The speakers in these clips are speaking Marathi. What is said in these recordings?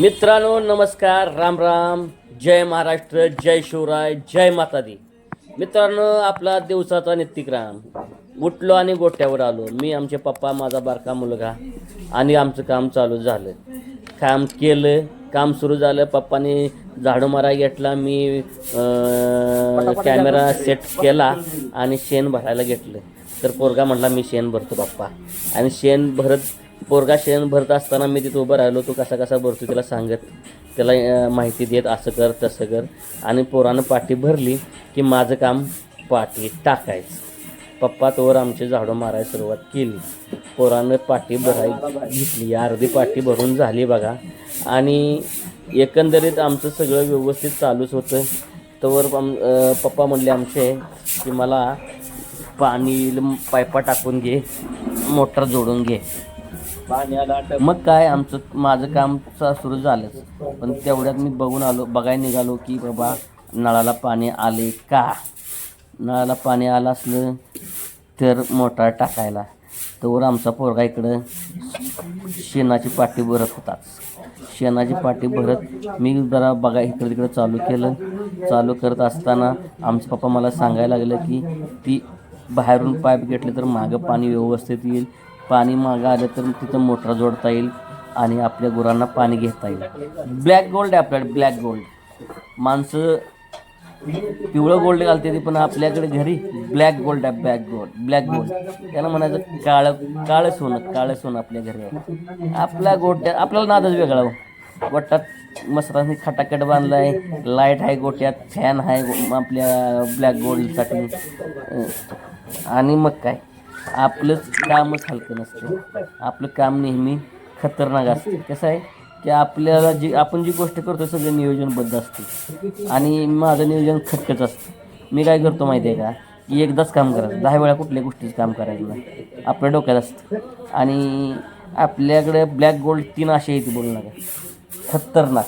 मित्रांनो नमस्कार, राम राम, जय महाराष्ट्र, जय शिवराय, जय माता दी. मित्रांनो, आपला दिवसाचा नित्यक्रम. उठलो आणि गोठ्यावर आलो. मी, आमचे पप्पा, माझा बारका मुलगा आणि आमचं काम चालू झालं. काम केलं, काम सुरू झालं. पप्पाने झाडू मारा घेतला, मी कॅमेरा सेट केला आणि शेण भरायला घेतलं. तर पोरगा म्हटला मी शेण भरतो पप्पा. आणि पोरगा शेण भरत असताना मी तिथं उभं राहिलो. तो कसा कसा भरतो त्याला सांगत, त्याला माहिती देत, असं कर तसं कर. आणि पोरानं पाठी भरली की माझं काम पाठी टाकायचं. पप्पा तोवर आमची झाडू मारायला सुरुवात केली. पोरानं पाठी घेतली, अर्धी पाठी भरून झाली बघा. आणि एकंदरीत आमचं सगळं व्यवस्थित चालूच होतं. तोवर पप्पा म्हणले आमचे की मला पाणी पायपा टाकून घे, मोटर जोडून घे. मग काय माझं काम सुरू झालंच. पण तेवढ्यात मी बघायला निघालो की बाबा नळाला पाणी आले का. नळाला पाणी आलं असलं तर मोटार टाकायला. तोवर आमचा पोरगा इकडं शेणाची पाटी भरत होताच. शेणाची पाटी भरत मी जरा इकडं तिकडं चालू केलं. चालू करत असताना आमचं पप्पा मला सांगायला लागलं की ती बाहेरून पाईप घेतले तर मागं पाणी व्यवस्थित येईल. पाणी मागं आलं तर तिथं मोटर जोडता येईल आणि आपल्या गुरांना पाणी घेता येईल. ब्लॅक गोल्ड आहे आपल्याकडे, ब्लॅक गोल्ड. माणसं पिवळं गोल्ड घालते ती, पण आपल्याकडे घरी ब्लॅक गोल्ड आहे. ब्लॅक गोल्ड त्याला म्हणायचं काळं सोनं आपल्या घरी आहे. आपल्या गोट्यात आपल्याला नादच वेगळा हो. गोट्यात मसरांनी खटाखट बांधला आहे, लाईट आहे गोट्यात, फॅन आहे आपल्या ब्लॅक गोल्डसाठी. आणि मग काय, आपलंच कामच हलकं नसतं. आपलं काम नेहमी खतरनाक असतं. कसं आहे की आपल्याला आपण जी गोष्ट करतो सगळं नियोजनबद्ध असते. आणि माझं नियोजन खटकच असतं. मी काय करतो माहिती आहे का, की एकदाच काम करायचं, 10 वेळा कुठल्या गोष्टीचं काम करायचं नाही. आपल्या डोक्यात असतं. आणि आपल्याकडे ब्लॅक गोल्ड 3 असे येते बोलू नका, खतरनाक.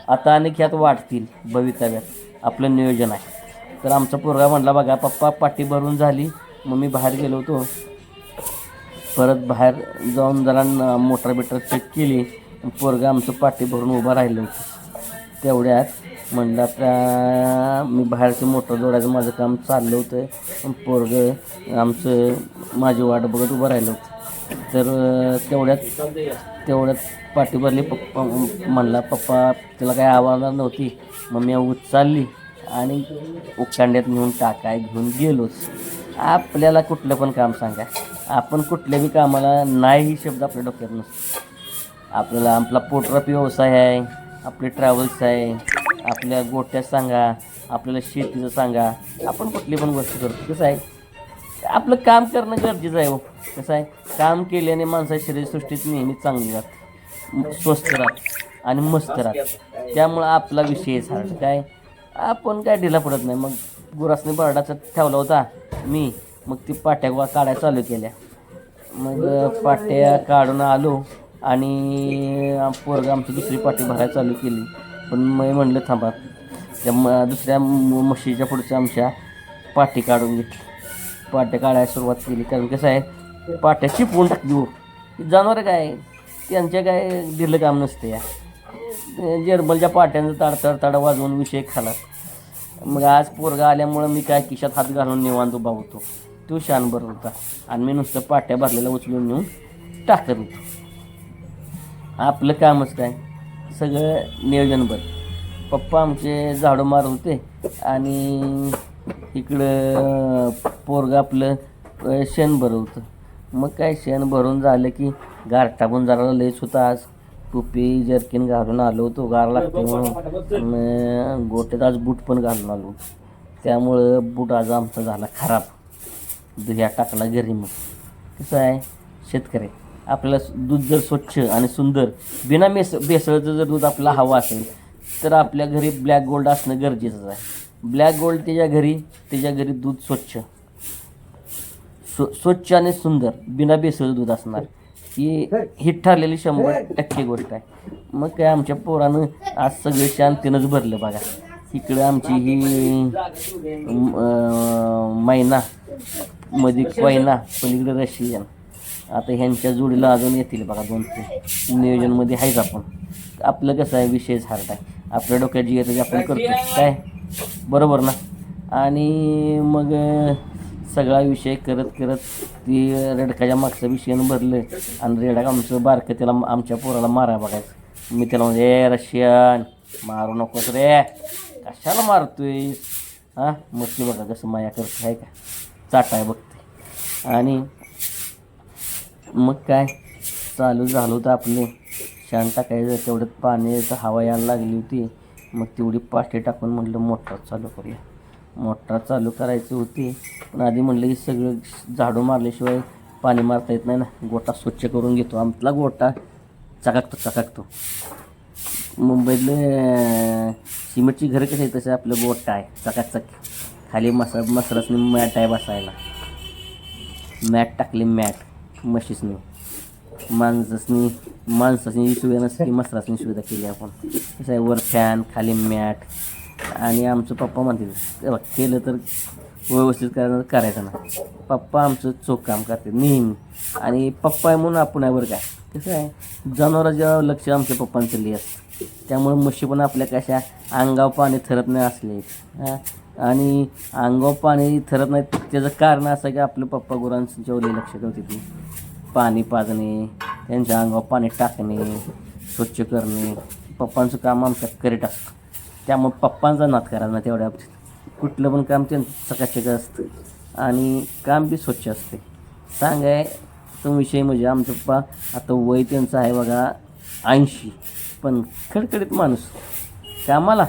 आता आणि ह्यात वाढतील भवितव्यात. आपलं नियोजन आहे. तर आमचा पोरगा म्हटला बघा पप्पा पाठी भरून झाली. मग मी बाहेर गेलो होतो. परत बाहेर जाऊन जरा मोटर चेक केली. पोरगा आमचं पाठी भरून उभं राहिलं होतं. तेवढ्यात म्हणलं आता मी बाहेरचं मोटर जोडायचं माझं काम चाललं होतं. पण पोरगं आमचं माझी वाट बघत उभं राहिलं होतं. तर तेवढ्यात पाठी भरली. पप्पा म्हणला पप्पा त्याला काही आवाज नव्हती. मग मी उचलली आणि उकांड्यात नेऊन घेऊन गेलोच. आपल्याला कुठलं पण काम सांगा, आपण कुठल्या बी कामाला नाही ही शब्द आपल्या डोक्यात नसतो. आपल्याला आपला पोटरापी व्यवसाय आहे, आपले ट्रॅव्हल्स आहे, आपल्या गोट्यात सांगा, आपल्याला शेतीचं सांगा, आपण कुठली पण गोष्ट करतो. कसं आहे, आपलं काम करणं गरजेचं आहे हो. कसं आहे, काम केल्याने माणसाच्या शरीरसृष्टीत नेहमी चांगली राहते, स्वस्थ राहते आणि मस्त राहते. त्यामुळं आपला विषय झाला काय, आपण काय ढिला पडत नाही. मग गुरासने बरडाचा ठेवला होता मी. मग ती पाट्या काढायला चालू केल्या. मग पाट्या काढून आलो आणि पोरगा आमची दुसरी पाटी भरायला चालू केली. पण मी म्हणलं थांबा, त्या दुसऱ्या म्हशीच्या पुढच्या आमच्या पाटी काढून घेतली. पाट्या काढायला सुरुवात केली. कारण कसं आहे, पाट्या चिपवून टाकली हो. जनावर काय त्यांच्या काय ढिलं काम नसते. या जर्मलच्या पाट्यांचं ताड वाजवून विषय खाला. मग आज पोरगा आल्यामुळं मी काय खिशात हात घालून निवांत उभा होतो. तो शान भरत होता आणि मी नुसतं पाट्या भरलेला उचलून नेऊन टाकत होतो. आपलं कामच काय, सगळं नियोजनबद्ध. पप्पा आमचे झाडू मार होते आणि इकडं पोरगा आपलं शेण भरत होतं. मग काय शेण भरून झालं की गारठा पण जरा लयच होता. आज टोपी जर्किन घालून आलो होतो, गार लागते म्हणून. गोट्यात आज बूट पण घालून आलो. त्यामुळं बूट आज आमचा झाला खराब. दुह्या टाकला घरी. मग कसं आहे, शेतकरी आपल्याला दूध जर स्वच्छ आणि सुंदर बिना भेसळचं जर दूध आपल्याला हवं असेल तर आपल्या घरी ब्लॅक गोल्ड असणं गरजेचंच आहे. ब्लॅक गोल्ड त्याच्या घरी दूध स्वच्छ आणि सुंदर बिना भेसळचं दूध असणार ही ठरलेली 100% गोष्ट आहे. मग काय आमच्या पोरानं आज सगळं शांतीनंच भरलं बघा. इकडं आमची ही मैना मध्ये कोयना, पलीकडे रशियन. आता ह्यांच्या जोडीला अजून येतील बघा 2-3 नियोजनमध्ये आहेच आपण. आपलं कसं आहे विषयच हार्ड आहे, आपल्या डोक्यात जी येतं ते आपण करतो काय बरोबर ना. आणि मग सगळा विषय करत करत ती रेडकाच्या मागचं विषयानं भरलं आणि रेडक आमचं बारकं त्याला आमच्या पोराला मारायला बघायचं. मी त्याला म्हणजे ए रशियन मारू नकोस रे, कशाला मारतोय हां. मग ती बघा कसं माया करते आहे का, चाटाय बघते. आणि मग काय चालू झालं होतं आपलं शान टाकायचं, तेवढ्यात पाण्याचं हवा यायला लागली होती. मग तेवढी पाठी टाकून म्हटलं मोटर चालू करूया. मोटर चालू करायची होती, पण आधी म्हटलं की सगळं झाडू मारल्याशिवाय पाणी मारता येत नाही ना. गोटा स्वच्छ करून घेतो, आमचा गोटा चकाकतो. मुंबईतले सिमेंटची घरं कशी आहे तसं आपलं गोटा आहे चकाचक. खाली मसरासनी मॅट आहे बसायला, मॅट टाकली, मॅट म्हशीसनी माणसासनी सुविधा नसते, मसरासनी सुविधा केली आपण. कसं आहे वर फॅन खाली मॅट. आणि आमचं पप्पा म्हणतील केलं तर व्यवस्थित करायचं ना. पप्पा आमचं चोख काम करते नेहमी, आणि पप्पा आहे म्हणून आपण आहे बरं काय. कसं आहे जनावरांच्या लक्ष आमच्या पप्पांचं लई असतं, त्यामुळे म्हशी पण आपल्या कशा अंगावर पाणी थरत नाही असले. आणि अंगावर पाणी थरत नाही त्याचं कारण असं की आपलं पप्पा गुरांच्या लई लक्ष ठेवते ती. पाणी पाजणे, त्यांच्या अंगावर पाणी टाकणे, स्वच्छ करणे, पप्पांचं काम आमच्या करीत असतं. त्यामुळे पप्पांचा नाद करायला ना तेवढ्या कुठलं पण काम त्यांचं चकाचक असतं आणि काम बी स्वच्छ असते. सांगाय तो विषय म्हणजे आमचं पप्पा आता वय त्यांचं आहे बघा 80, पण खडखडीत माणूस, कामाला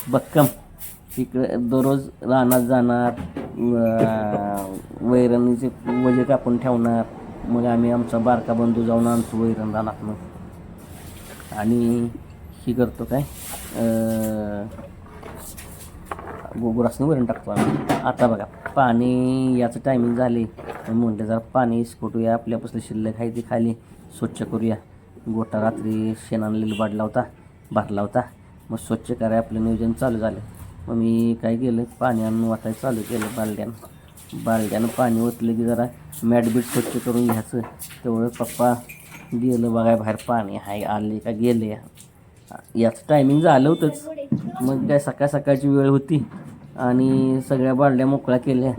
भक्कम. इकडं दररोज रानात जाणार, वैरणीचे वजे कापून ठेवणार. मग आम्ही आमचा बारका बंधू जाऊन आणतो वैरण रानातनं आणि ही करतो काय गुरासनं वैरण टाकतो आम्ही. आता बघा पाणी याचं टायमिंग झाले, म्हटलं जरा पाणी इसकटूया, आपल्यापासून शिल्लक आहे ती खाली स्वच्छ करूया. गोटा रात्री शेणानं लिलबाड भरला होता, मग स्वच्छ करायला आपलं नियोजन चालू झालं. मग मी काय केलं, पाणी आणून वाटायला चालू केलं. बालद्यानं पाणी ओतलं की जरा मॅटबीट स्वच्छ करून घ्यायचं. तेवढं पप्पा गेलं बघाय बाहेर पाणी आहे आले का गेले. याचं टायमिंग झालं होतंच. मग काय सकाळची वेळ होती आणि सगळ्या बालद्या मोकळ्या केल्या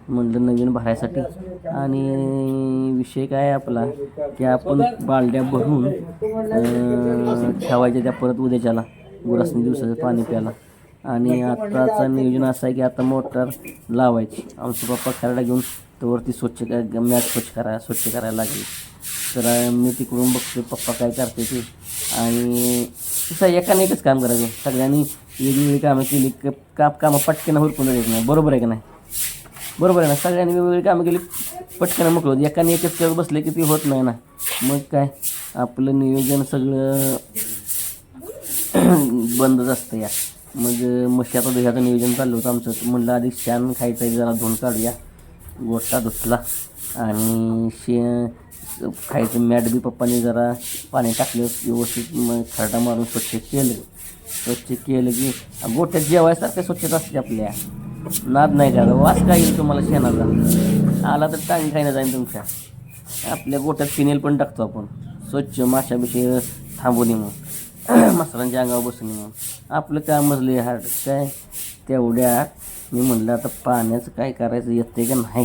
म्हटलं नवीन भरायसाठी. आणि विषय काय आपला की आपण बालद्या भरून ठेवायच्या त्या परत उद्याच्याला गुरासनी दिवसाचं पाणी प्यायला. आणि आत्ताचं नियोजन असं आहे की आता मोटर लावायची. आमचं पप्पा खरडा घेऊन त्यावरती मॅट स्वच्छ करायला लागेल. तर मी तिकडून बघतो पप्पा काय करते ते. आणि तसं एकाने एकच काम करायचं, सगळ्यांनी वेगवेगळी कामं केली कामं पटकन हुरकून येत नाही. बरोबर आहे का नाही, बरोबर आहे ना. सगळ्यांनी वेगवेगळी कामं केली पटकन मोकळं होतं, एकाने एकच करत बसले की ते होत नाही ना. मग काय आपलं नियोजन सगळं बंदच असतं या. मग म्हशी आता दह्याचं नियोजन चाललं होतं आमचं. म्हणलं आधी शेण खायचं जरा धुवून काढूया. गोटा धुतला आणि खायचं मॅट बी पप्पाने जरा पाणी टाकलं व्यवस्थित, मग खरडा मारून स्वच्छ केलं की गोट्यात जेवायसारखं स्वच्छता असते आपल्या. नाद नाही का, वास काय येईल तुम्हाला शेणाचा आला तर टांगी खायला जाईल तुमच्या. आपल्या गोट्यात फिनेल पण टाकतो आपण स्वच्छ, माशाबिषयी थांबवणे म्हणून, मसरांच्या अंगावर बसून म्हणून. आपलं काम मजले हार्ड काय. तेवढ्यात मी म्हणलं आता पाण्याचं काय करायचं येते का नाही.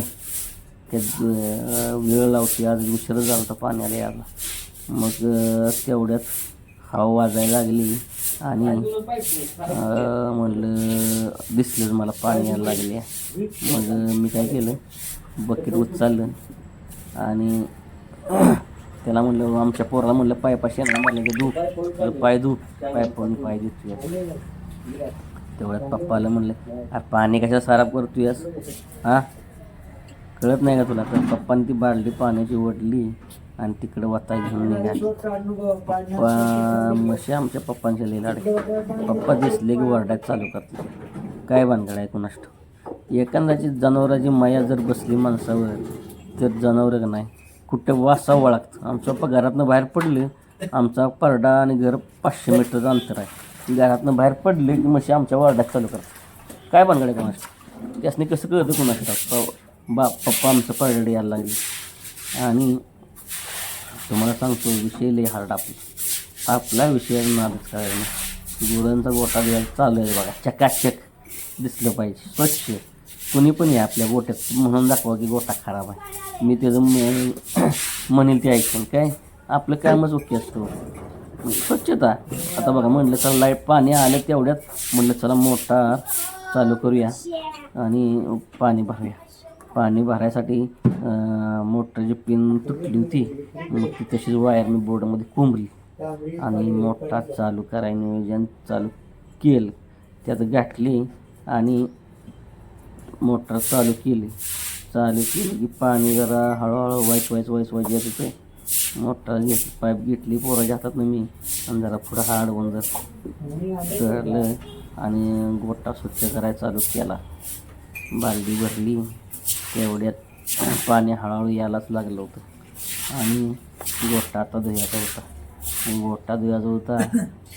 त्यात वेळ लावते, आज उशीर झाला होता पाण्याला यायला. मग तेवढ्यात हवा वाजायला लागली आणि म्हणलं दिसलंच मला पाणी यायला लागले. मग मी काय केलं, बकेट उचललं आणि त्याला म्हणलं आमच्या पोराला म्हणलं पायपाशी येणार म्हणलं की पाय देतोय. तेवढ्यात पप्पाला म्हणलं अरे पाणी कशाला साराप करतोयस हां, कळत नाही का तुला. तर पप्पाने ती बादली पाण्याची ओढली आणि तिकडं वाता घेऊन निघाली. पप्पा म्हशी आमच्या पप्पांच्या लिहिला पप्पा दिसले की वरडायला चालू करते. काय भानगड आहे कुणास ठाऊक. एखाद्याची जनावराची माया जर बसली माणसावर तर जनावर का नाही कुठं वासा वळखतं. आमचं पप्पा घरातनं बाहेर पडले, आमचा परडा आणि घर 500 मीटरचं अंतर आहे. घरातनं बाहेर पडले की म्हशी आमच्या वरडायला चालू करतात. काय भानगड आहे कुणास ठाऊक. त्यासनी कसं कळतं कुणास ठाऊक. पप्पा आमचं परडे यायला लागले आणि तुम्हाला सांगतो विषय लय हार्ड आपला विषय नादच करायला नाही. गुरांचा गोठा द्यायला चालू आहे बघा, चकाचक दिसलं पाहिजे, स्वच्छ. कुणी पण या आपल्या गोठ्यात म्हणून दाखवा की गोठा खराब आहे. मी त्याचं म्हणेल ते ऐकून काय आपलं कामच ओके असतो. स्वच्छता. आता बघा म्हणलं चला लाईट पाणी आलं तेवढ्यात म्हणलं चला मोटार चालू करूया आणि पाणी भरूया. पाणी भरायसाठी मोटरची पिन तुटली होती, मग ती तशीच वायर मी बोर्डमध्ये कोंबली आणि मोटार चालू करायला नियोजन चालू केलं. त्यात गाठली आणि मोटार चालू केली की पाणी जरा हळूहळू वाईच येत होतं. मोटार घेतली, पाईप घेतली पोराच्या हातातनं मी आणि जरा पुढं हाड होऊन चढलं आणि गोठा स्वच्छ करायला चालू केला. बालदी भरली, तेवढ्यात पाणी हळूहळू यायलाच लागलं होतं आणि गोठा आता धुयाचा होता.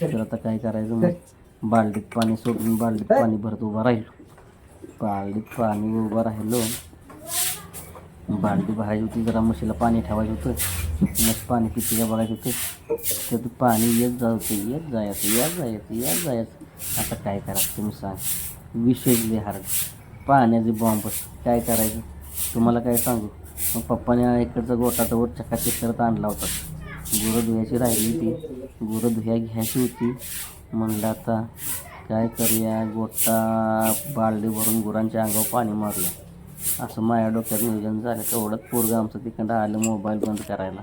तर आता काय करायचं, मग बालदीत पाणी सोडून बालदीत पाणी भरत उभा राहिलो. बालदी भरायची होती, जरा म्हशीला पाणी ठेवायचं होतं, मग पाणी किती का बघायचं होतं. त्यात पाणी येत जायचं. आता काय करायचं तुम्ही सांग. विषय लय हार्ड, पाण्याचे बॉम्ब काय करायचं तुम्हाला काय सांगू. मग पप्पाने इकडचा गोठा तर चकाचक करत आणला होता. गुरं धुयाची राहिली होती, गुरं धुया घ्यायची होती. म्हणलं आता काय करूया, गोठा बालडी भरून गुरांच्या अंगावर पाणी मारलं. असं माझ्या डोक्यात नियोजन झालं. तेवढंच पोरगं आमचं तिकडं आलं मोबाईल बंद करायला.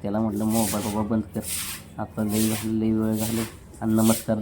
त्याला म्हटलं मोबाईल बाबा बंद कर, आता लई वेळ झाले आणि नमस्कार.